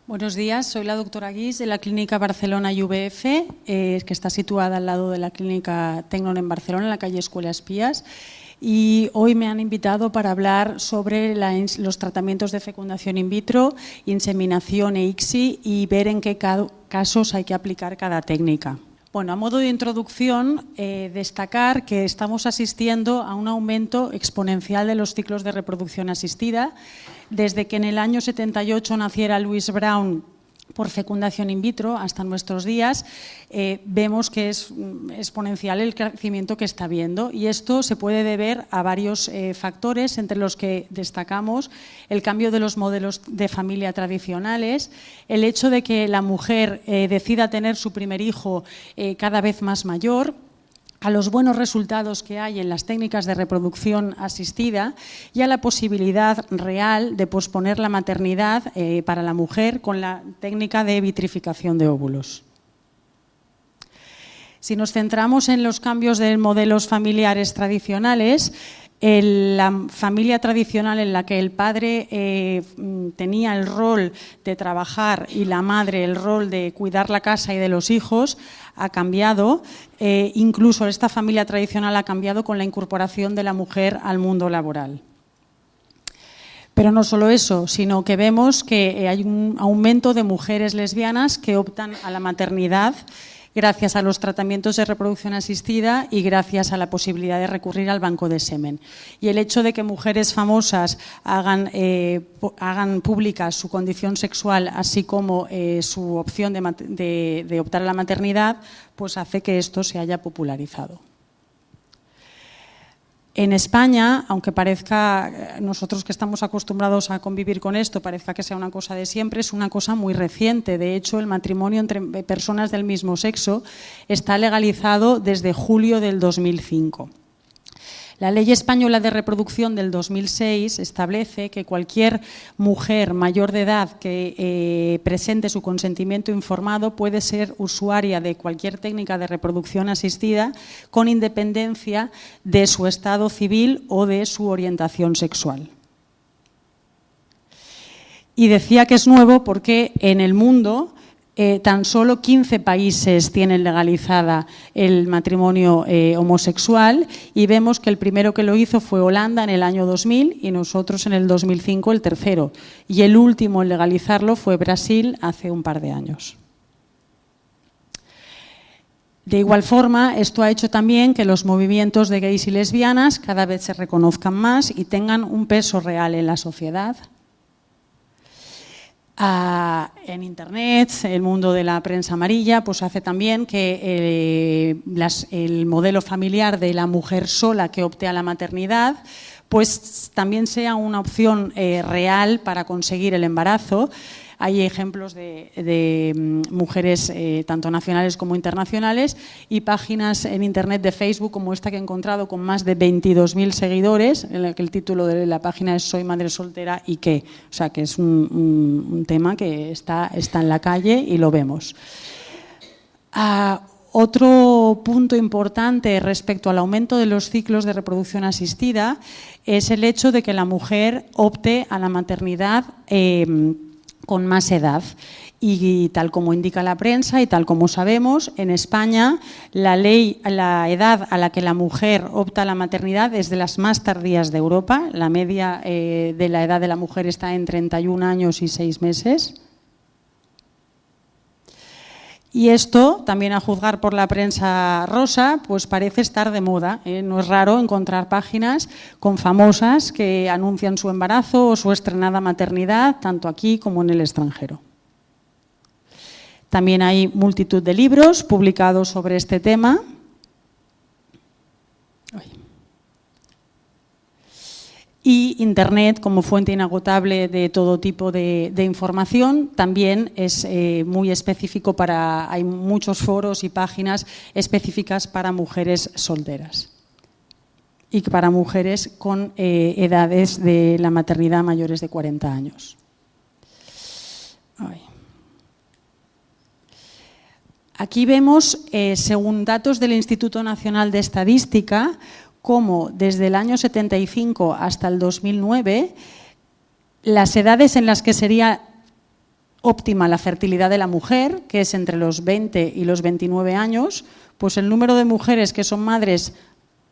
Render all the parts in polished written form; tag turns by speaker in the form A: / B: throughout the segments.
A: Buenos días, soy la doctora Guix de la Clínica Barcelona IVF, que está situada al lado de la Clínica Tecnon en Barcelona, en la calle Escuela Espías. Y hoy me han invitado para hablar sobre los tratamientos de fecundación in vitro, inseminación e ICSI y ver en qué casos hay que aplicar cada técnica. Bueno, a modo de introducción, destacar que estamos asistiendo a un aumento exponencial de los ciclos de reproducción asistida. Desde que en el año 78 naciera Louise Brown por fecundación in vitro hasta nuestros días, vemos que es exponencial el crecimiento que está habiendo, y esto se puede deber a varios factores, entre los que destacamos el cambio de los modelos de familia tradicionales, el hecho de que la mujer decida tener su primer hijo cada vez más mayor, a los buenos resultados que hay en las técnicas de reproducción asistida y a la posibilidad real de posponer la maternidad para la mujer con la técnica de vitrificación de óvulos. Si nos centramos en los cambios de modelos familiares tradicionales, la familia tradicional en la que el padre tenía el rol de trabajar y la madre el rol de cuidar la casa y de los hijos ha cambiado. Incluso esta familia tradicional ha cambiado con la incorporación de la mujer al mundo laboral. Pero no solo eso, sino que vemos que hay un aumento de mujeres lesbianas que optan a la maternidad gracias a los tratamientos de reproducción asistida y gracias a la posibilidad de recurrir al banco de semen. Y el hecho de que mujeres famosas hagan pública su condición sexual, así como su opción de optar a la maternidad, pues hace que esto se haya popularizado. En España, aunque parezca, nosotros que estamos acostumbrados a convivir con esto, parezca que sea una cosa de siempre, es una cosa muy reciente. De hecho, el matrimonio entre personas del mismo sexo está legalizado desde julio del 2005. La Ley Española de Reproducción del 2006 establece que cualquier mujer mayor de edad que presente su consentimiento informado puede ser usuaria de cualquier técnica de reproducción asistida con independencia de su estado civil o de su orientación sexual. Y decía que es nuevo porque en el mundo tan solo 15 países tienen legalizada el matrimonio homosexual, y vemos que el primero que lo hizo fue Holanda en el año 2000 y nosotros en el 2005 el tercero, y el último en legalizarlo fue Brasil hace un par de años. De igual forma, esto ha hecho también que los movimientos de gays y lesbianas cada vez se reconozcan más y tengan un peso real en la sociedad. En Internet, el mundo de la prensa amarilla, pues hace también que el modelo familiar de la mujer sola que opte a la maternidad pues también sea una opción real para conseguir el embarazo. Hay ejemplos de mujeres tanto nacionales como internacionales y páginas en Internet de Facebook como esta que he encontrado con más de 22.000 seguidores, en la que el título de la página es Soy madre soltera y qué. O sea, que es un tema que está en la calle y lo vemos. Otro punto importante respecto al aumento de los ciclos de reproducción asistida es el hecho de que la mujer opte a la maternidad con más edad. Y tal como indica la prensa y tal como sabemos, en España la edad a la que la mujer opta a la maternidad es de las más tardías de Europa. La media de la edad de la mujer está en 31 años y 6 meses. Y esto, también a juzgar por la prensa rosa, pues parece estar de moda. No es raro encontrar páginas con famosas que anuncian su embarazo o su estrenada maternidad, tanto aquí como en el extranjero. También hay multitud de libros publicados sobre este tema. Y Internet, como fuente inagotable de todo tipo de información, también es muy específico hay muchos foros y páginas específicas para mujeres solteras y para mujeres con edades de la maternidad mayores de 40 años. Aquí vemos, según datos del Instituto Nacional de Estadística, cómo desde el año 75 hasta el 2009, las edades en las que sería óptima la fertilidad de la mujer, que es entre los 20 y los 29 años, pues el número de mujeres que son madres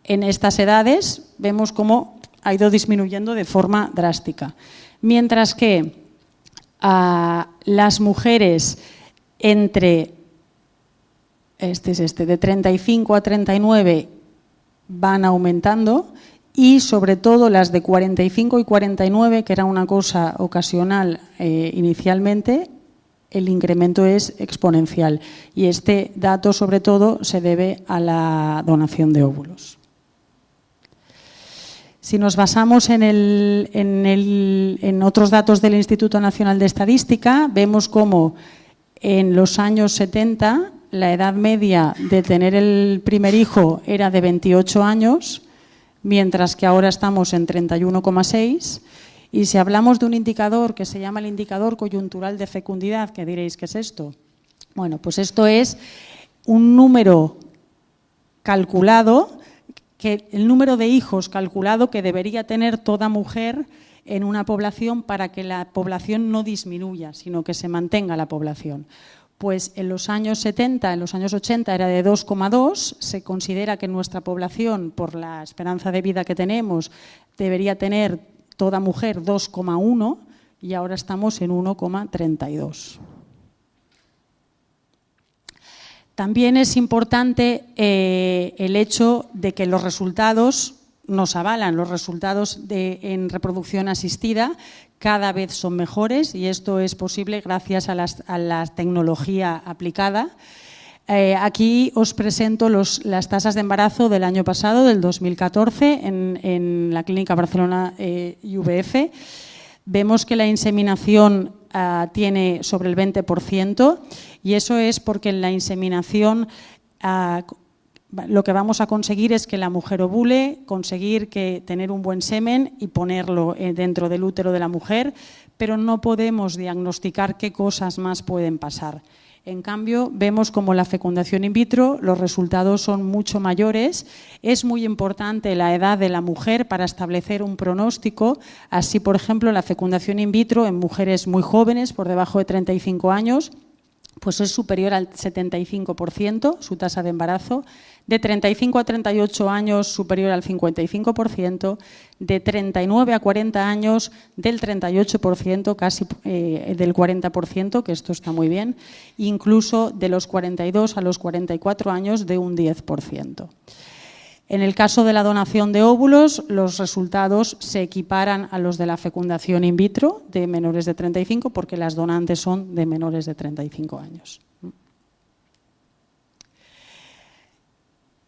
A: en estas edades, vemos cómo ha ido disminuyendo de forma drástica. Mientras que las mujeres entre de 35 a 39 van aumentando y sobre todo las de 45 y 49, que era una cosa ocasional inicialmente, el incremento es exponencial y este dato sobre todo se debe a la donación de óvulos. Si nos basamos en otros datos del Instituto Nacional de Estadística, vemos cómo en los años 70 la edad media de tener el primer hijo era de 28 años, mientras que ahora estamos en 31,6. Y si hablamos de un indicador que se llama el indicador coyuntural de fecundidad, ¿qué diréis que es esto? Bueno, pues esto es un número calculado, el número de hijos calculado que debería tener toda mujer en una población para que la población no disminuya, sino que se mantenga la población. Pues en los años 70, en los años 80 era de 2,2, se considera que nuestra población, por la esperanza de vida que tenemos, debería tener toda mujer 2,1 y ahora estamos en 1,32. También es importante el hecho de que los resultados nos avalan, los resultados en reproducción asistida cada vez son mejores y esto es posible gracias a la tecnología aplicada. Aquí os presento las tasas de embarazo del año pasado, del 2014, en la Clínica Barcelona IVF. Vemos que la inseminación tiene sobre el 20% y eso es porque en la inseminación lo que vamos a conseguir es que la mujer ovule, conseguir tener un buen semen y ponerlo dentro del útero de la mujer, pero no podemos diagnosticar qué cosas más pueden pasar. En cambio, vemos como la fecundación in vitro, los resultados son mucho mayores. Es muy importante la edad de la mujer para establecer un pronóstico. Así, por ejemplo, la fecundación in vitro en mujeres muy jóvenes, por debajo de 35 años, pues es superior al 75% su tasa de embarazo, de 35 a 38 años superior al 55%, de 39 a 40 años del 38%, casi del 40%, que esto está muy bien, incluso de los 42 a los 44 años de un 10%. En el caso de la donación de óvulos, los resultados se equiparan a los de la fecundación in vitro de menores de 35 porque las donantes son de menores de 35 años.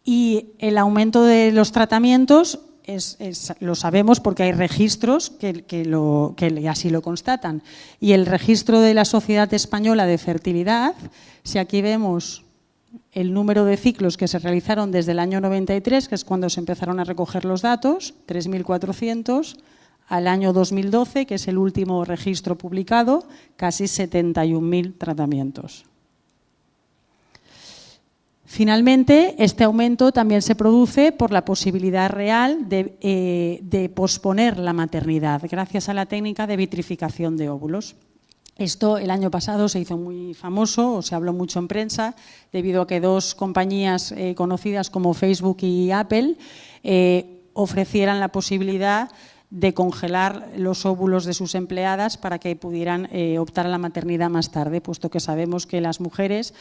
A: Y el aumento de los tratamientos lo sabemos porque hay registros que así lo constatan. Y el registro de la Sociedad Española de Fertilidad, si aquí vemos el número de ciclos que se realizaron desde el año 93, que es cuando se empezaron a recoger los datos, 3.400, al año 2012, que es el último registro publicado, casi 71.000 tratamientos. Finalmente, este aumento también se produce por la posibilidad real de posponer la maternidad, gracias a la técnica de vitrificación de óvulos. Esto el año pasado se hizo muy famoso, o se habló mucho en prensa, debido a que dos compañías conocidas como Facebook y Apple ofrecieran la posibilidad de congelar los óvulos de sus empleadas para que pudieran optar a la maternidad más tarde, puesto que sabemos que las mujeres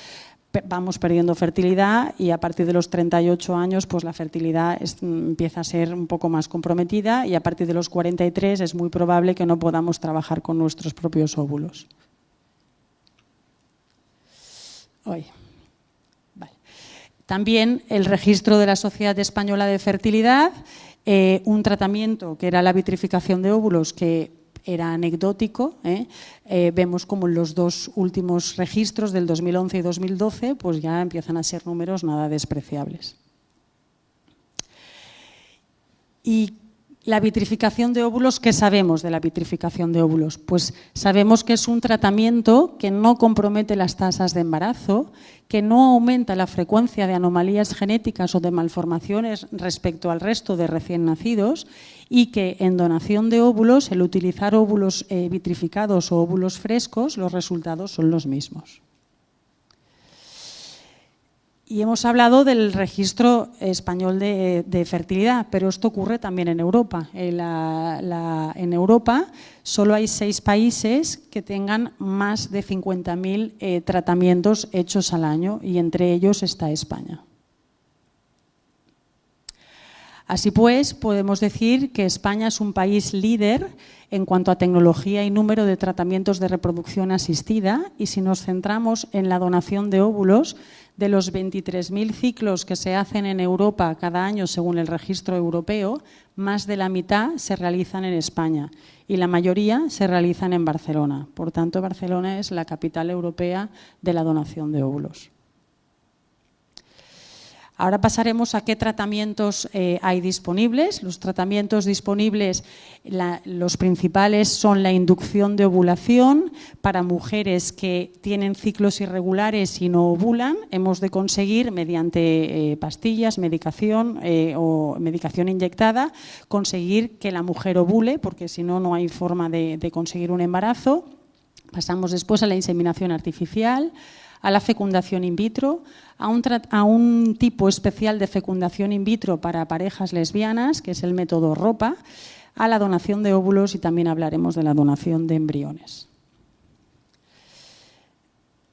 A: vamos perdiendo fertilidad y a partir de los 38 años pues la fertilidad empieza a ser un poco más comprometida y a partir de los 43 es muy probable que no podamos trabajar con nuestros propios óvulos. Vale. También el registro de la Sociedad Española de Fertilidad, un tratamiento que era la vitrificación de óvulos que era anecdótico, vemos como en los dos últimos registros del 2011 y 2012 pues ya empiezan a ser números nada despreciables. Y La vitrificación de óvulos, ¿qué sabemos de la vitrificación de óvulos? Pues sabemos que es un tratamiento que no compromete las tasas de embarazo, que no aumenta la frecuencia de anomalías genéticas o de malformaciones respecto al resto de recién nacidos y que en donación de óvulos, el utilizar óvulos vitrificados o óvulos frescos, los resultados son los mismos. Y hemos hablado del registro español de fertilidad, pero esto ocurre también en Europa. En Europa solo hay 6 países que tengan más de 50.000 tratamientos hechos al año y entre ellos está España. Así pues, podemos decir que España es un país líder en cuanto a tecnología y número de tratamientos de reproducción asistida, y si nos centramos en la donación de óvulos, de los 23.000 ciclos que se hacen en Europa cada año según el registro europeo, más de la mitad se realizan en España y la mayoría se realizan en Barcelona. Por tanto, Barcelona es la capital europea de la donación de óvulos. Ahora pasaremos a qué tratamientos hay disponibles. Los tratamientos disponibles, los principales son la inducción de ovulación para mujeres que tienen ciclos irregulares y no ovulan. Hemos de conseguir, mediante pastillas, medicación o medicación inyectada, conseguir que la mujer ovule, porque si no, no hay forma de conseguir un embarazo. Pasamos después a la inseminación artificial, a la fecundación in vitro, a un tipo especial de fecundación in vitro para parejas lesbianas, que es el método ROPA, a la donación de óvulos y también hablaremos de la donación de embriones.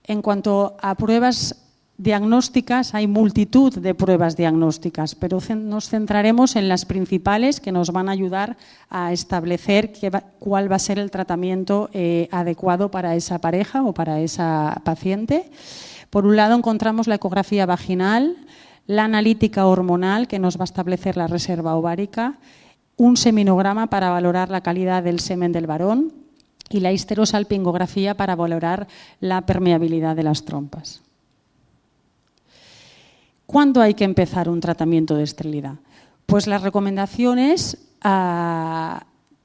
A: En cuanto a pruebas diagnósticas, hay multitud de pruebas diagnósticas, pero nos centraremos en las principales que nos van a ayudar a establecer cuál va a ser el tratamiento adecuado para esa pareja o para esa paciente. Por un lado encontramos la ecografía vaginal, la analítica hormonal, que nos va a establecer la reserva ovárica, un seminograma para valorar la calidad del semen del varón y la histerosalpingografía para valorar la permeabilidad de las trompas. ¿Cuándo hay que empezar un tratamiento de esterilidad? Pues las recomendaciones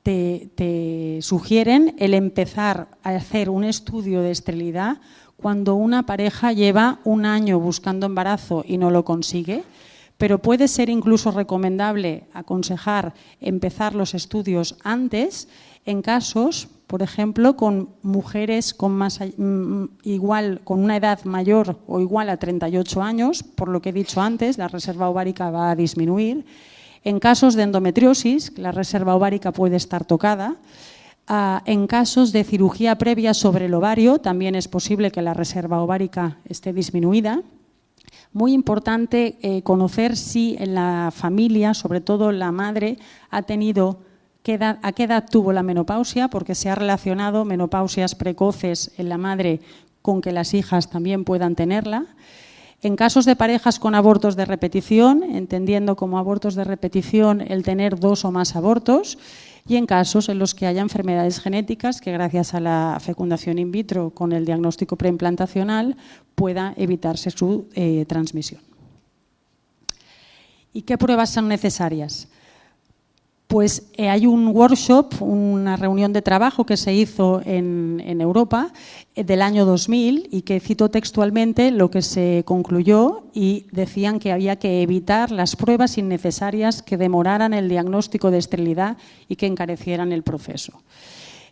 A: te sugieren el empezar a hacer un estudio de esterilidad cuando una pareja lleva un año buscando embarazo y no lo consigue, pero puede ser incluso recomendable aconsejar empezar los estudios antes en casos, por ejemplo, con mujeres con una edad mayor o igual a 38 años, por lo que he dicho antes, la reserva ovárica va a disminuir. En casos de endometriosis, la reserva ovárica puede estar tocada. En casos de cirugía previa sobre el ovario, también es posible que la reserva ovárica esté disminuida. Muy importante conocer si en la familia, sobre todo la madre, ha tenido a qué edad tuvo la menopausia, porque se ha relacionado menopausias precoces en la madre con que las hijas también puedan tenerla. En casos de parejas con abortos de repetición, entendiendo como abortos de repetición el tener 2 o más abortos, y en casos en los que haya enfermedades genéticas que gracias a la fecundación in vitro con el diagnóstico preimplantacional pueda evitarse su transmisión. ¿Y qué pruebas son necesarias? Pues hay un workshop, una reunión de trabajo que se hizo en Europa del año 2000 y que cito textualmente lo que se concluyó, y decían que había que evitar las pruebas innecesarias que demoraran el diagnóstico de esterilidad y que encarecieran el proceso.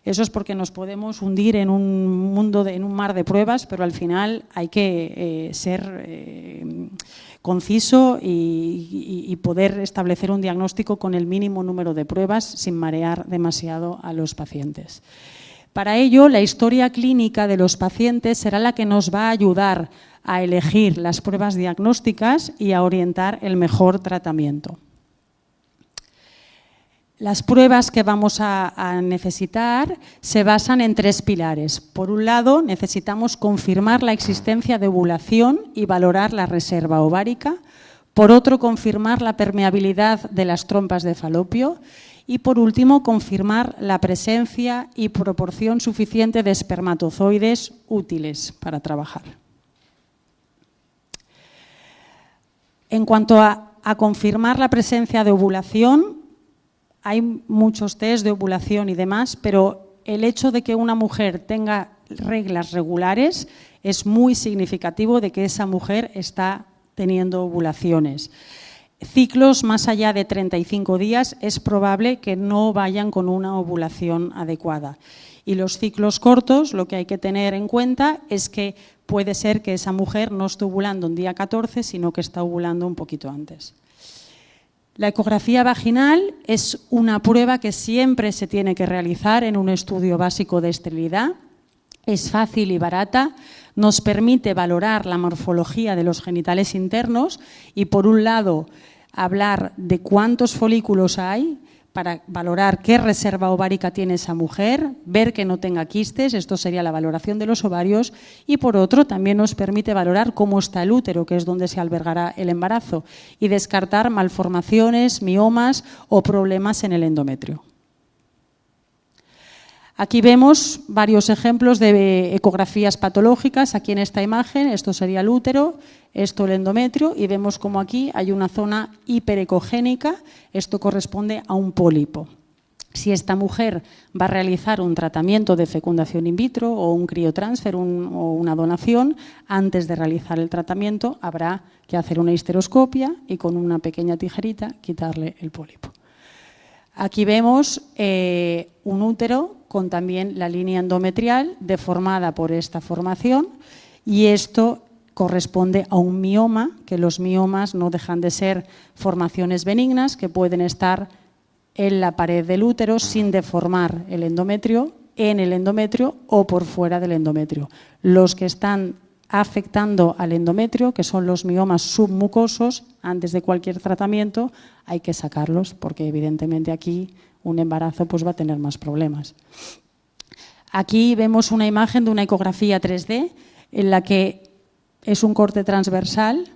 A: Eso es porque nos podemos hundir en un mar de pruebas, pero al final hay que ser conciso y poder establecer un diagnóstico con el mínimo número de pruebas sin marear demasiado a los pacientes. Para ello, la historia clínica de los pacientes será la que nos va a ayudar a elegir las pruebas diagnósticas y a orientar el mejor tratamiento. Las pruebas que vamos a necesitar se basan en 3 pilares. Por un lado, necesitamos confirmar la existencia de ovulación y valorar la reserva ovárica. Por otro, confirmar la permeabilidad de las trompas de falopio. Y por último, confirmar la presencia y proporción suficiente de espermatozoides útiles para trabajar. En cuanto a confirmar la presencia de ovulación, hay muchos test de ovulación y demás, pero el hecho de que una mujer tenga reglas regulares es muy significativo de que esa mujer está teniendo ovulaciones. Ciclos más allá de 35 días es probable que no vayan con una ovulación adecuada. Y los ciclos cortos, lo que hay que tener en cuenta es que puede ser que esa mujer no esté ovulando en día 14, sino que está ovulando un poquito antes. La ecografía vaginal es una prueba que siempre se tiene que realizar en un estudio básico de esterilidad. Es fácil y barata, nos permite valorar la morfología de los genitales internos y, por un lado, hablar de cuántos folículos hay para valorar qué reserva ovárica tiene esa mujer, ver que no tenga quistes, esto sería la valoración de los ovarios, y por otro también nos permite valorar cómo está el útero, que es donde se albergará el embarazo, y descartar malformaciones, miomas o problemas en el endometrio. Aquí vemos varios ejemplos de ecografías patológicas, aquí en esta imagen, esto sería el útero, esto el endometrio, y vemos como aquí hay una zona hiperecogénica, esto corresponde a un pólipo. Si esta mujer va a realizar un tratamiento de fecundación in vitro o un criotransfer o una donación, antes de realizar el tratamiento habrá que hacer una histeroscopia y con una pequeña tijerita quitarle el pólipo. Aquí vemos un útero con también la línea endometrial deformada por esta formación, y esto corresponde a un mioma, que los miomas no dejan de ser formaciones benignas que pueden estar en la pared del útero sin deformar el endometrio, en el endometrio o por fuera del endometrio. Los que están afectando al endometrio, que son los miomas submucosos, antes de cualquier tratamiento hay que sacarlos, porque evidentemente aquí un embarazo pues va a tener más problemas. Aquí vemos una imagen de una ecografía 3D en la que es un corte transversal.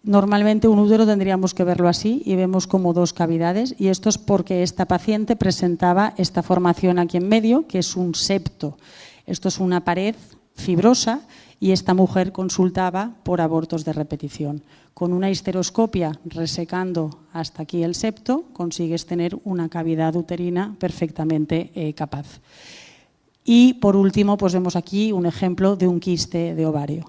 A: Normalmente un útero tendríamos que verlo así y vemos como dos cavidades, y esto es porque esta paciente presentaba esta formación aquí en medio, que es un septo. Esto es una pared fibrosa y esta mujer consultaba por abortos de repetición. Con una histeroscopia resecando hasta aquí el septo consigues tener una cavidad uterina perfectamente capaz. Y por último, pues vemos aquí un ejemplo de un quiste de ovario.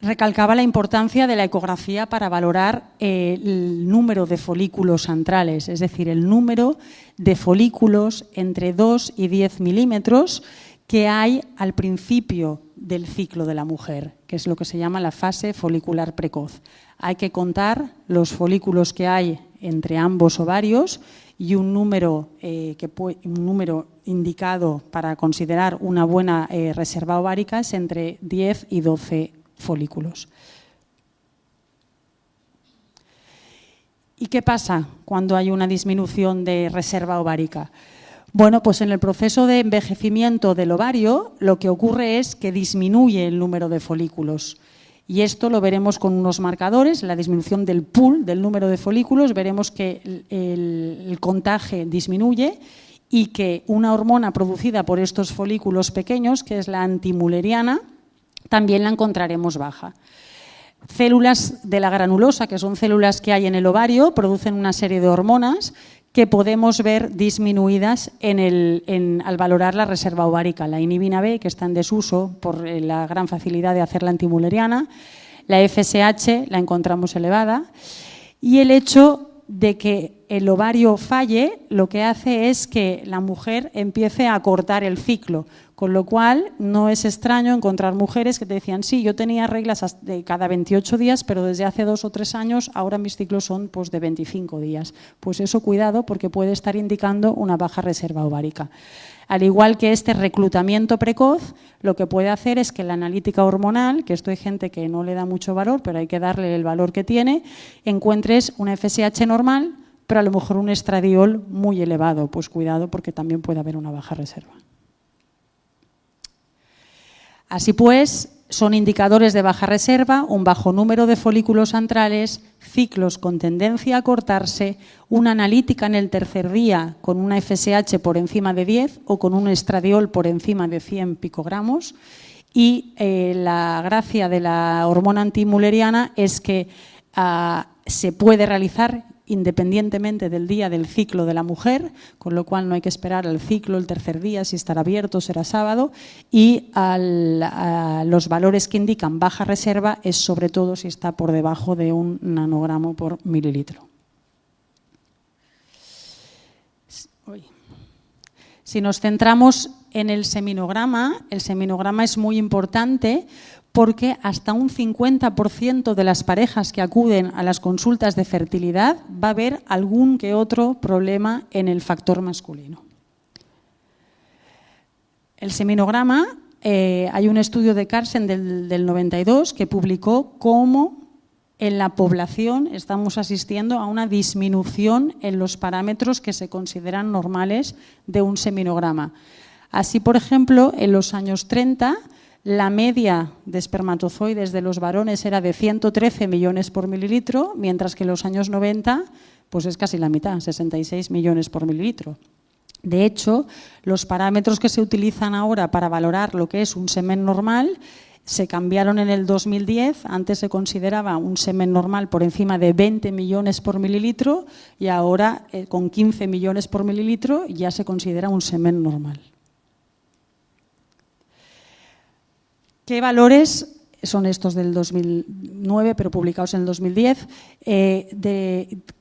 A: Recalcaba la importancia de la ecografía para valorar el número de folículos antrales, es decir, el número de folículos entre 2 y 10 milímetros que hay al principio del ciclo de la mujer, que es lo que se llama la fase folicular precoz. Hay que contar los folículos que hay entre ambos ovarios, y un número indicado para considerar una buena reserva ovárica es entre 10 y 12 folículos. ¿Y qué pasa cuando hay una disminución de reserva ovárica? Bueno, pues en el proceso de envejecimiento del ovario lo que ocurre es que disminuye el número de folículos. Y esto lo veremos con unos marcadores, la disminución del pool, del número de folículos, veremos que el contaje disminuye y que una hormona producida por estos folículos pequeños, que es la antimülleriana, también la encontraremos baja. Células de la granulosa, que son células que hay en el ovario, producen una serie de hormonas que podemos ver disminuidas al valorar la reserva ovárica. La inhibina B, que está en desuso por la gran facilidad de hacer la antimülleriana, la FSH la encontramos elevada, y el hecho de que el ovario falle lo que hace es que la mujer empiece a cortar el ciclo, con lo cual no es extraño encontrar mujeres que te decían, sí, yo tenía reglas de cada 28 días, pero desde hace 2 o 3 años ahora mis ciclos son pues, de 25 días. Pues eso, cuidado, porque puede estar indicando una baja reserva ovárica. Al igual que este reclutamiento precoz, lo que puede hacer es que la analítica hormonal, que esto hay gente que no le da mucho valor, pero hay que darle el valor que tiene, encuentres una FSH normal, pero a lo mejor un estradiol muy elevado. Pues cuidado, porque también puede haber una baja reserva. Así pues, son indicadores de baja reserva, un bajo número de folículos antrales, ciclos con tendencia a cortarse, una analítica en el tercer día con una FSH por encima de 10 o con un estradiol por encima de 100 picogramos, y la gracia de la hormona antimülleriana es que se puede realizar independientemente del día del ciclo de la mujer, con lo cual no hay que esperar al ciclo, el tercer día, si estará abierto o será sábado, y a los valores que indican baja reserva es sobre todo si está por debajo de 1 nanogramo por mililitro. Si nos centramos en el seminograma es muy importante porque hasta un 50% de las parejas que acuden a las consultas de fertilidad va a haber algún que otro problema en el factor masculino. El seminograma, hay un estudio de Carlsen del 92 que publicó cómo en la población estamos asistiendo a una disminución en los parámetros que se consideran normales de un seminograma. Así, por ejemplo, en los años 30, la media de espermatozoides de los varones era de 113 millones por mililitro, mientras que en los años 90 pues es casi la mitad, 66 millones por mililitro. De hecho, los parámetros que se utilizan ahora para valorar lo que es un semen normal se cambiaron en el 2010. Antes se consideraba un semen normal por encima de 20 millones por mililitro y ahora con 15 millones por mililitro ya se considera un semen normal. ¿Qué valores son estos del 2009, pero publicados en el 2010?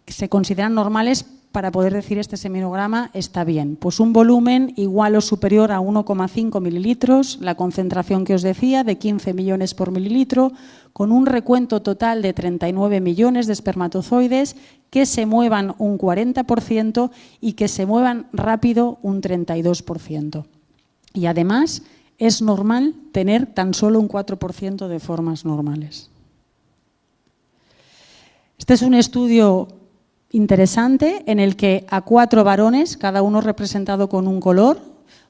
A: Se consideran normales para poder decir este seminograma está bien. Pues un volumen igual o superior a 1,5 mililitros, la concentración que os decía de 15 millones por mililitro, con un recuento total de 39 millones de espermatozoides, que se muevan un 40% y que se muevan rápido un 32%. Y además es normal tener tan solo un 4% de formas normales. Este es un estudio interesante en el que a 4 varones, cada uno representado con un color,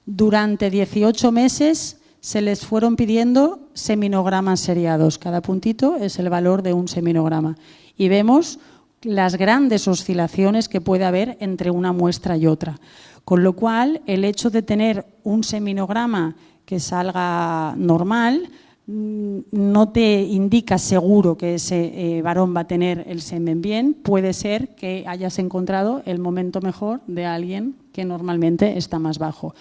A: durante 18 meses se les fueron pidiendo seminogramas seriados. Cada puntito es el valor de un seminograma. Y vemos las grandes oscilaciones que puede haber entre una muestra y otra. Con lo cual, el hecho de tener un seminograma que salga normal no te indica seguro que ese varón va a tener el semen bien. Puede ser que hayas encontrado el momento mejor de alguien que normalmente está más bajo.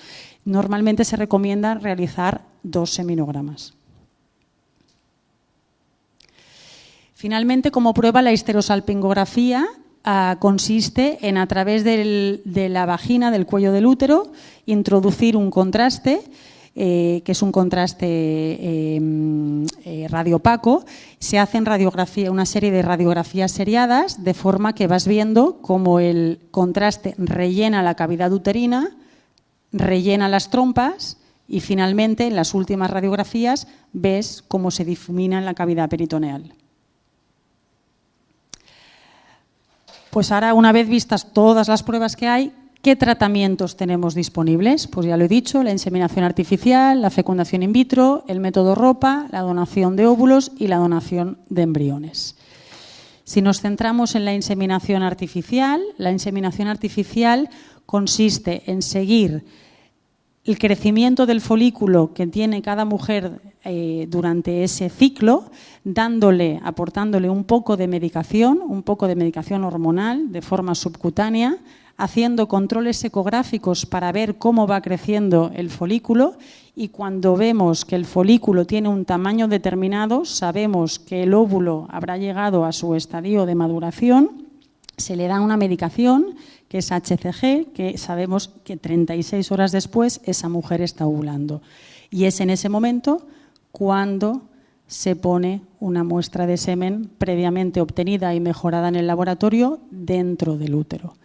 A: Normalmente se recomienda realizar 2 seminogramas. Finalmente, como prueba, la histerosalpingografía consiste en, a través de la vagina, del cuello del útero, introducir un contraste, que es un contraste radiopaco. Se hacen una serie de radiografías seriadas, de forma que vas viendo cómo el contraste rellena la cavidad uterina, rellena las trompas y finalmente en las últimas radiografías ves cómo se difumina en la cavidad peritoneal. Pues ahora, una vez vistas todas las pruebas que hay, ¿qué tratamientos tenemos disponibles? Pues ya lo he dicho, la inseminación artificial, la fecundación in vitro, el método ROPA, la donación de óvulos y la donación de embriones. Si nos centramos en la inseminación artificial consiste en seguir el crecimiento del folículo que tiene cada mujer durante ese ciclo, aportándole un poco de medicación hormonal de forma subcutánea, haciendo controles ecográficos para ver cómo va creciendo el folículo, y cuando vemos que el folículo tiene un tamaño determinado, sabemos que el óvulo habrá llegado a su estadio de maduración, se le da una medicación que es HCG, que sabemos que 36 horas después esa mujer está ovulando. Y es en ese momento cuando se pone una muestra de semen previamente obtenida y mejorada en el laboratorio dentro del útero.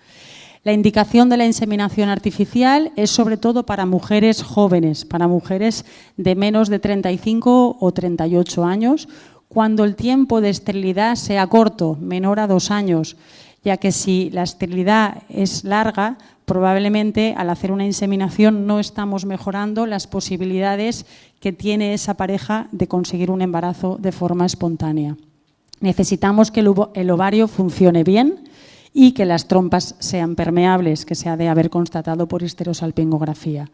A: La indicación de la inseminación artificial es sobre todo para mujeres jóvenes, para mujeres de menos de 35 o 38 años, cuando el tiempo de esterilidad sea corto, menor a 2 años, ya que si la esterilidad es larga, probablemente al hacer una inseminación no estamos mejorando las posibilidades que tiene esa pareja de conseguir un embarazo de forma espontánea. Necesitamos que el ovario funcione bien y que las trompas sean permeables, que se ha de haber constatado por histerosalpingografía.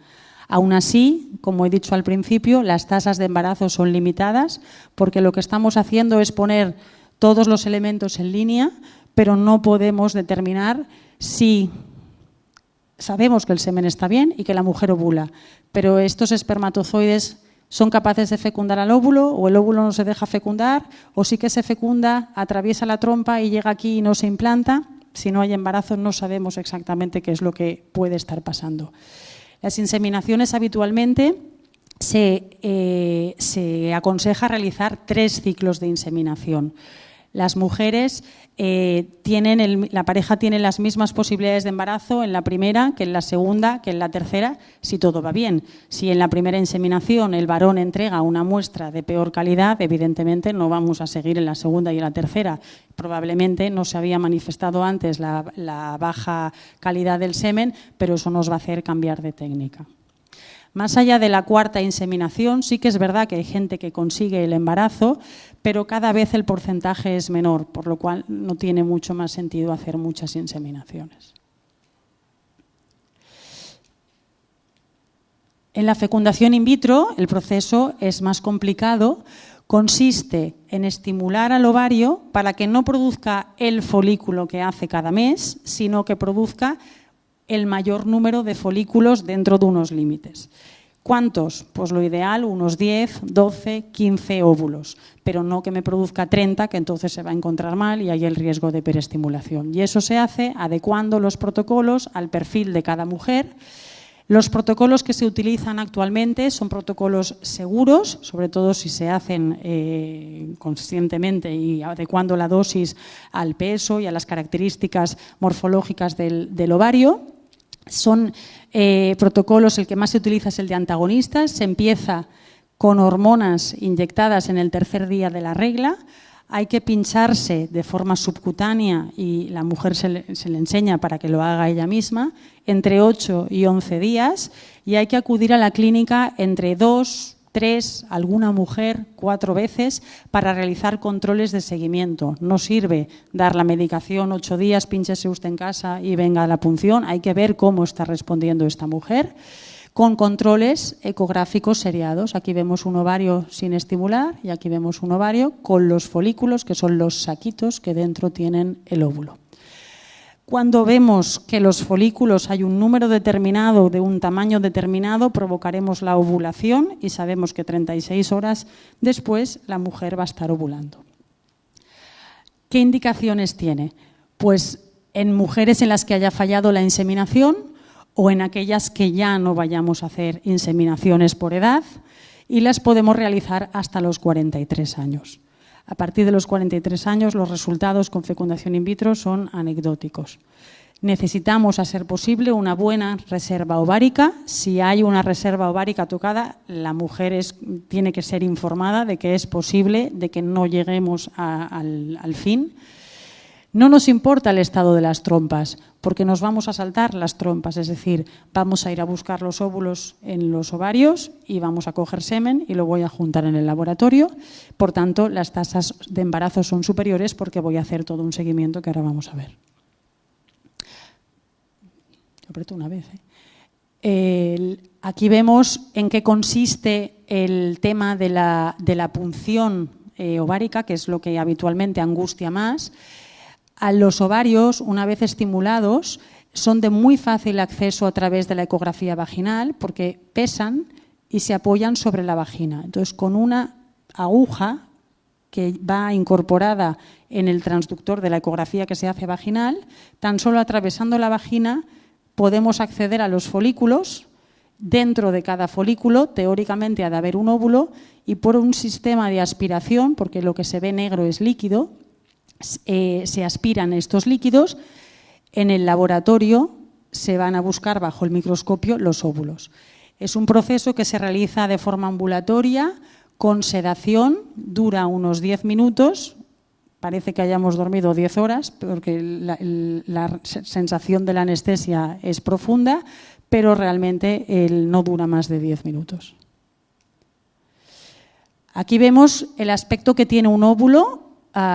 A: Aún así, como he dicho al principio, las tasas de embarazo son limitadas porque lo que estamos haciendo es poner todos los elementos en línea, pero no podemos determinar si sabemos que el semen está bien y que la mujer ovula, pero estos espermatozoides son capaces de fecundar al óvulo o el óvulo no se deja fecundar o sí que se fecunda, atraviesa la trompa y llega aquí y no se implanta. Si no hay embarazo no sabemos exactamente qué es lo que puede estar pasando. Las inseminaciones habitualmente se aconseja realizar 3 ciclos de inseminación. Las mujeres la pareja tiene las mismas posibilidades de embarazo en la primera que en la segunda, que en la tercera, si todo va bien. Si en la primera inseminación el varón entrega una muestra de peor calidad, evidentemente no vamos a seguir en la segunda y en la tercera. Probablemente no se había manifestado antes la baja calidad del semen, pero eso nos va a hacer cambiar de técnica. Más allá de la 4ª inseminación, sí que es verdad que hay gente que consigue el embarazo, pero cada vez el porcentaje es menor, por lo cual no tiene mucho más sentido hacer muchas inseminaciones. En la fecundación in vitro, el proceso es más complicado. Consiste en estimular al ovario para que no produzca el folículo que hace cada mes, sino que produzca el mayor número de folículos dentro de unos límites. ¿Cuántos? Pues lo ideal, unos 10, 12, 15 óvulos, pero no que me produzca 30, que entonces se va a encontrar mal y hay el riesgo de hiperestimulación. Y eso se hace adecuando los protocolos al perfil de cada mujer. Los protocolos que se utilizan actualmente son protocolos seguros, sobre todo si se hacen conscientemente y adecuando la dosis al peso y a las características morfológicas del ovario. Son protocolos, el que más se utiliza es el de antagonistas. Se empieza con hormonas inyectadas en el 3er día de la regla. Hay que pincharse de forma subcutánea y la mujer se le enseña para que lo haga ella misma, entre 8 y 11 días, y hay que acudir a la clínica entre 2, 3, alguna mujer 4 veces para realizar controles de seguimiento. No sirve dar la medicación 8 días, pínchese usted en casa y venga a la punción. Hay que ver cómo está respondiendo esta mujer con controles ecográficos seriados. Aquí vemos un ovario sin estimular y aquí vemos un ovario con los folículos, que son los saquitos que dentro tienen el óvulo. Cuando vemos que los folículos hay un número determinado, de un tamaño determinado, provocaremos la ovulación y sabemos que 36 horas después la mujer va a estar ovulando. ¿Qué indicaciones tiene? Pues en mujeres en las que haya fallado la inseminación o en aquellas que ya no vayamos a hacer inseminaciones por edad, y las podemos realizar hasta los 43 años. A partir de los 43 años los resultados con fecundación in vitro son anecdóticos. Necesitamos, a ser posible, una buena reserva ovárica. Si hay una reserva ovárica tocada, la mujer tiene que ser informada de que es posible, de que no lleguemos al fin. No nos importa el estado de las trompas, porque nos vamos a saltar las trompas, es decir, vamos a ir a buscar los óvulos en los ovarios y vamos a coger semen y lo voy a juntar en el laboratorio. Por tanto, las tasas de embarazo son superiores porque voy a hacer todo un seguimiento que ahora vamos a ver. Yo aprieto una vez. Aquí vemos en qué consiste el tema de la punción ovárica, que es lo que habitualmente angustia más. A los ovarios, una vez estimulados, son de muy fácil acceso a través de la ecografía vaginal porque pesan y se apoyan sobre la vagina. Entonces, con una aguja que va incorporada en el transductor de la ecografía que se hace vaginal, tan solo atravesando la vagina podemos acceder a los folículos. Dentro de cada folículo, teóricamente, ha de haber un óvulo y por un sistema de aspiración, porque lo que se ve negro es líquido, se aspiran estos líquidos. En el laboratorio se van a buscar bajo el microscopio los óvulos. Es un proceso que se realiza de forma ambulatoria, con sedación, dura unos 10 minutos, parece que hayamos dormido 10 horas, porque la sensación de la anestesia es profunda, pero realmente no dura más de 10 minutos. Aquí vemos el aspecto que tiene un óvulo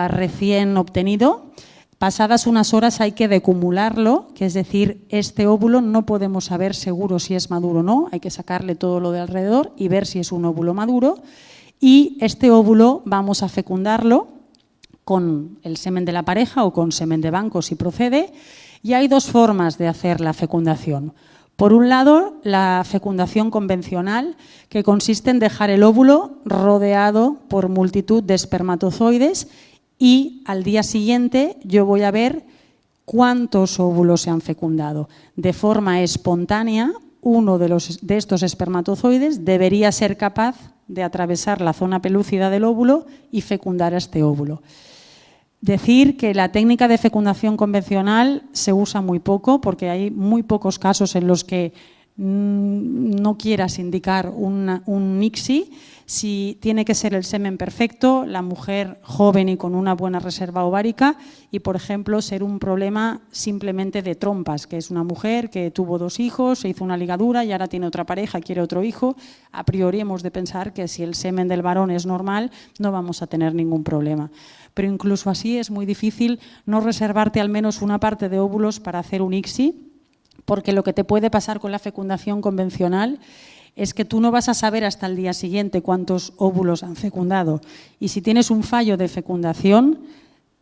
A: recién obtenido. Pasadas unas horas hay que decumularlo, que es decir, este óvulo no podemos saber seguro si es maduro o no, hay que sacarle todo lo de alrededor y ver si es un óvulo maduro. Y este óvulo vamos a fecundarlo con el semen de la pareja o con semen de banco si procede. Y hay dos formas de hacer la fecundación. Por un lado, la fecundación convencional, que consiste en dejar el óvulo rodeado por multitud de espermatozoides y al día siguiente yo voy a ver cuántos óvulos se han fecundado. De forma espontánea, uno de estos espermatozoides debería ser capaz de atravesar la zona pelúcida del óvulo y fecundar a este óvulo. Decir que la técnica de fecundación convencional se usa muy poco porque hay muy pocos casos en los que no quieras indicar un ICSI. Si tiene que ser el semen perfecto, la mujer joven y con una buena reserva ovárica y, por ejemplo, ser un problema simplemente de trompas, que es una mujer que tuvo 2 hijos, se hizo una ligadura y ahora tiene otra pareja, quiere otro hijo. A priori hemos de pensar que si el semen del varón es normal, no vamos a tener ningún problema. Pero incluso así es muy difícil no reservarte al menos una parte de óvulos para hacer un ICSI, porque lo que te puede pasar con la fecundación convencional es que tú no vas a saber hasta el día siguiente cuántos óvulos han fecundado. Y si tienes un fallo de fecundación,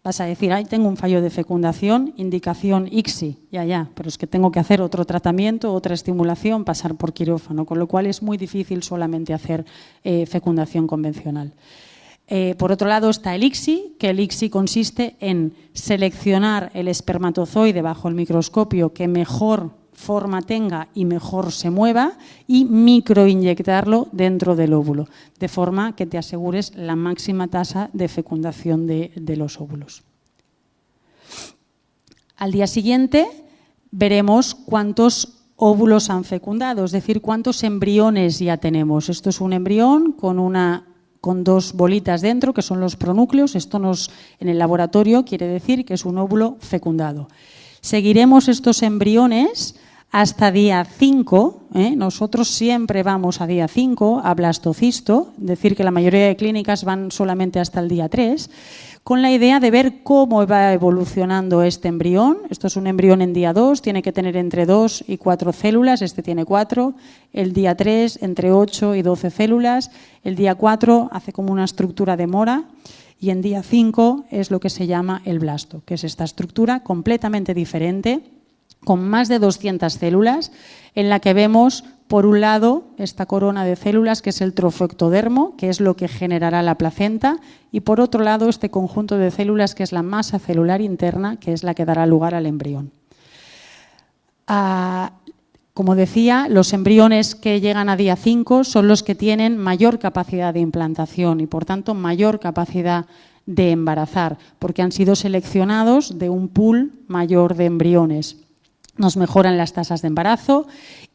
A: vas a decir, ay, tengo un fallo de fecundación, indicación ICSI, ya, pero es que tengo que hacer otro tratamiento, otra estimulación, pasar por quirófano, con lo cual es muy difícil solamente hacer fecundación convencional. Por otro lado está el ICSI, que el ICSI consiste en seleccionar el espermatozoide bajo el microscopio que mejor forma tenga y mejor se mueva y microinyectarlo dentro del óvulo, de forma que te asegures la máxima tasa de fecundación de los óvulos. Al día siguiente veremos cuántos óvulos han fecundado, es decir, cuántos embriones ya tenemos. Esto es un embrión con 2 bolitas dentro, que son los pronúcleos. Esto en el laboratorio quiere decir que es un óvulo fecundado. Seguiremos estos embriones hasta día 5. Nosotros siempre vamos a día 5, a blastocisto, es decir, que la mayoría de clínicas van solamente hasta el día 3, con la idea de ver cómo va evolucionando este embrión. Esto es un embrión en día 2, tiene que tener entre 2 y 4 células, este tiene 4, el día 3 entre 8 y 12 células, el día 4 hace como una estructura de mora y en día 5 es lo que se llama el blasto, que es esta estructura completamente diferente, con más de 200 células, en la que vemos, por un lado, esta corona de células, que es el trofoectodermo, que es lo que generará la placenta, y por otro lado, este conjunto de células, que es la masa celular interna, que es la que dará lugar al embrión. Como decía, los embriones que llegan a día 5 son los que tienen mayor capacidad de implantación y, por tanto, mayor capacidad de embarazar, porque han sido seleccionados de un pool mayor de embriones. Nos mejoran las tasas de embarazo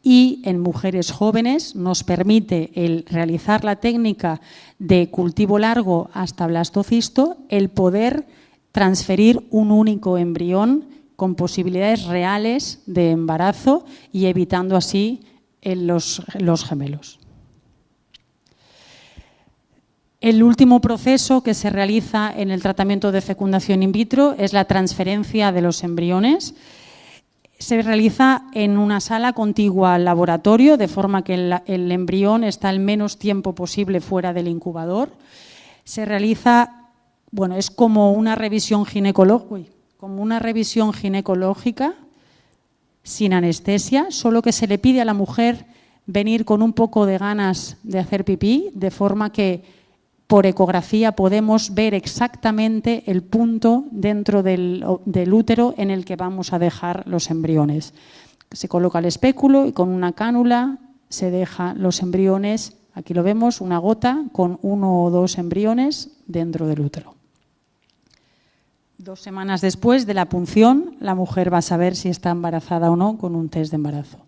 A: y en mujeres jóvenes nos permite el realizar la técnica de cultivo largo hasta blastocisto, el poder transferir un único embrión con posibilidades reales de embarazo y evitando así los gemelos. El último proceso que se realiza en el tratamiento de fecundación in vitro es la transferencia de los embriones. Se realiza en una sala contigua al laboratorio, de forma que el embrión está el menos tiempo posible fuera del incubador. Se realiza, es como una revisión ginecológica sin anestesia, solo que se le pide a la mujer venir con un poco de ganas de hacer pipí, de forma que por ecografía podemos ver exactamente el punto dentro del útero en el que vamos a dejar los embriones. Se coloca el espéculo y con una cánula se deja los embriones, aquí lo vemos, una gota con 1 o 2 embriones dentro del útero. 2 semanas después de la punción, la mujer va a saber si está embarazada o no con un test de embarazo.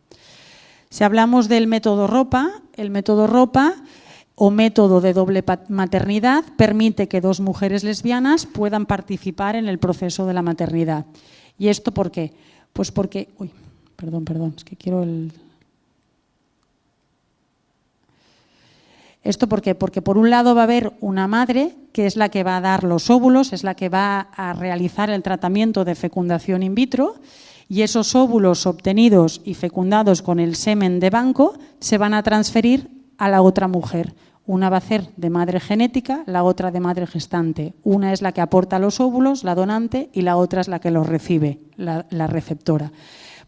A: Si hablamos del método ROPA, el método ROPA o método de doble maternidad permite que 2 mujeres lesbianas puedan participar en el proceso de la maternidad. ¿Y esto por qué? Pues porque... es que quiero el... ¿Esto por qué? Porque por un lado va a haber una madre que es la que va a dar los óvulos, es la que va a realizar el tratamiento de fecundación in vitro y esos óvulos obtenidos y fecundados con el semen de banco se van a transferir a la otra mujer. Una va a ser de madre genética, la otra de madre gestante. Una es la que aporta los óvulos, la donante, y la otra es la que los recibe, la receptora.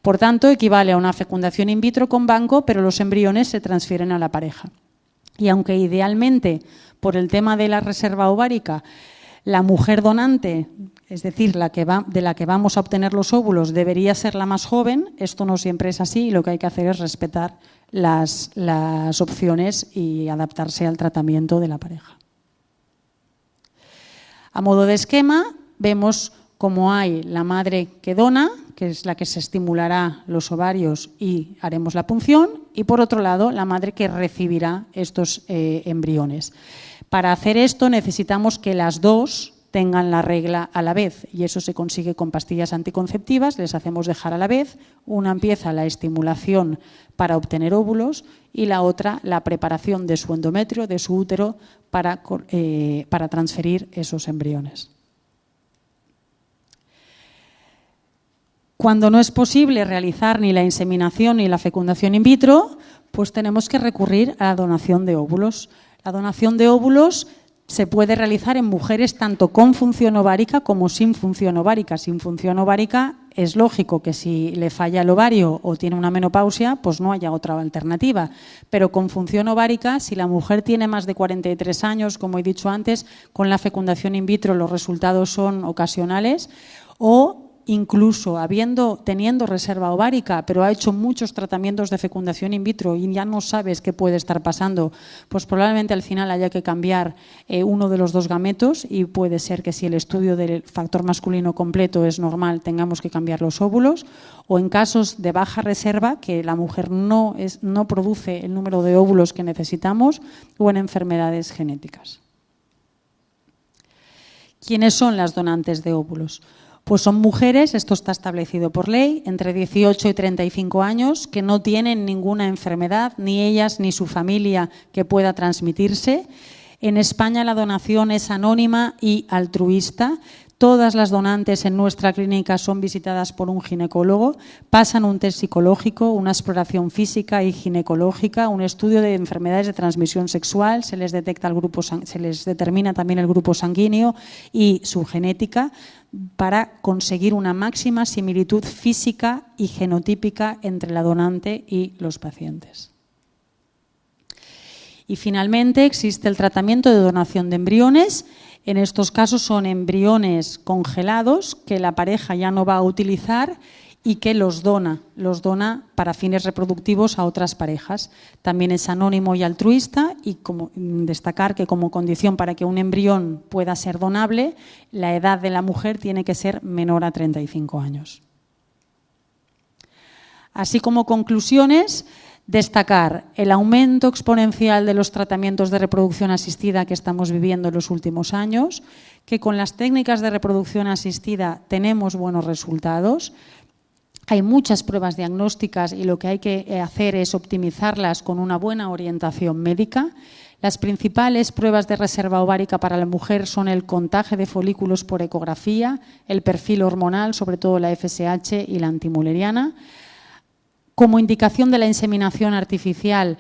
A: Por tanto, equivale a una fecundación in vitro con banco, pero los embriones se transfieren a la pareja. Y aunque idealmente, por el tema de la reserva ovárica, la mujer donante, es decir, de la que vamos a obtener los óvulos, debería ser la más joven, esto no siempre es así y lo que hay que hacer es respetar las opciones y adaptarse al tratamiento de la pareja. A modo de esquema, vemos cómo hay la madre que dona, que es la que se estimulará los ovarios y haremos la punción, y por otro lado, la madre que recibirá estos embriones. Para hacer esto necesitamos que las dos tengan la regla a la vez y eso se consigue con pastillas anticonceptivas, les hacemos dejar a la vez, una empieza la estimulación para obtener óvulos y la otra la preparación de su endometrio, de su útero, para transferir esos embriones. Cuando no es posible realizar ni la inseminación ni la fecundación in vitro, pues tenemos que recurrir a la donación de óvulos. La donación de óvulos se puede realizar en mujeres tanto con función ovárica como sin función ovárica. Sin función ovárica es lógico que si le falla el ovario o tiene una menopausia, pues no haya otra alternativa. Pero con función ovárica, si la mujer tiene más de 43 años, como he dicho antes, con la fecundación in vitro los resultados son ocasionales, o incluso teniendo reserva ovárica, pero ha hecho muchos tratamientos de fecundación in vitro y ya no sabes qué puede estar pasando, pues probablemente al final haya que cambiar uno de los dos gametos y puede ser que si el estudio del factor masculino completo es normal, tengamos que cambiar los óvulos, o en casos de baja reserva, que la mujer no produce el número de óvulos que necesitamos, o en enfermedades genéticas. ¿Quiénes son las donantes de óvulos? Pues son mujeres, esto está establecido por ley, entre 18 y 35 años, que no tienen ninguna enfermedad, ni ellas ni su familia, que pueda transmitirse. En España la donación es anónima y altruista. Todas las donantes en nuestra clínica son visitadas por un ginecólogo, pasan un test psicológico, una exploración física y ginecológica, un estudio de enfermedades de transmisión sexual, se les determina también el grupo sanguíneo y su genética para conseguir una máxima similitud física y genotípica entre la donante y los pacientes. Y finalmente existe el tratamiento de donación de embriones. En estos casos son embriones congelados que la pareja ya no va a utilizar y que los dona para fines reproductivos a otras parejas. También es anónimo y altruista y destacar que como condición para que un embrión pueda ser donable, la edad de la mujer tiene que ser menor a 35 años. Así como conclusiones, destacar el aumento exponencial de los tratamientos de reproducción asistida que estamos viviendo en los últimos años, que con las técnicas de reproducción asistida tenemos buenos resultados. Hay muchas pruebas diagnósticas y lo que hay que hacer es optimizarlas con una buena orientación médica. Las principales pruebas de reserva ovárica para la mujer son el contaje de folículos por ecografía, el perfil hormonal, sobre todo la FSH y la antimuleriana. Como indicación de la inseminación artificial,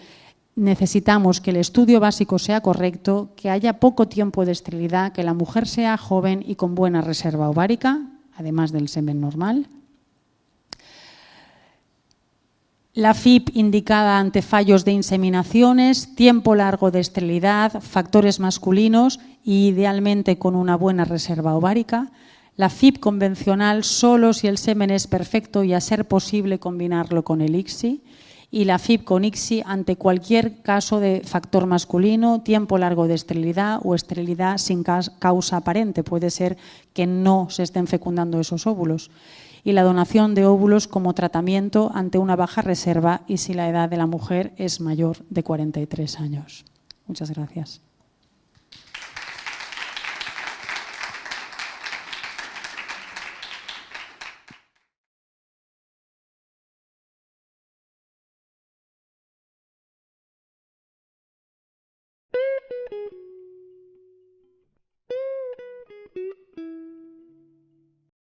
A: necesitamos que el estudio básico sea correcto, que haya poco tiempo de esterilidad, que la mujer sea joven y con buena reserva ovárica, además del semen normal. La FIP indicada ante fallos de inseminaciones, tiempo largo de esterilidad, factores masculinos y idealmente con una buena reserva ovárica. La FIP convencional solo si el semen es perfecto y a ser posible combinarlo con el ICSI. Y la FIP con ICSI ante cualquier caso de factor masculino, tiempo largo de esterilidad o esterilidad sin causa aparente. Puede ser que no se estén fecundando esos óvulos. Y la donación de óvulos como tratamiento ante una baja reserva y si la edad de la mujer es mayor de 43 años. Muchas gracias.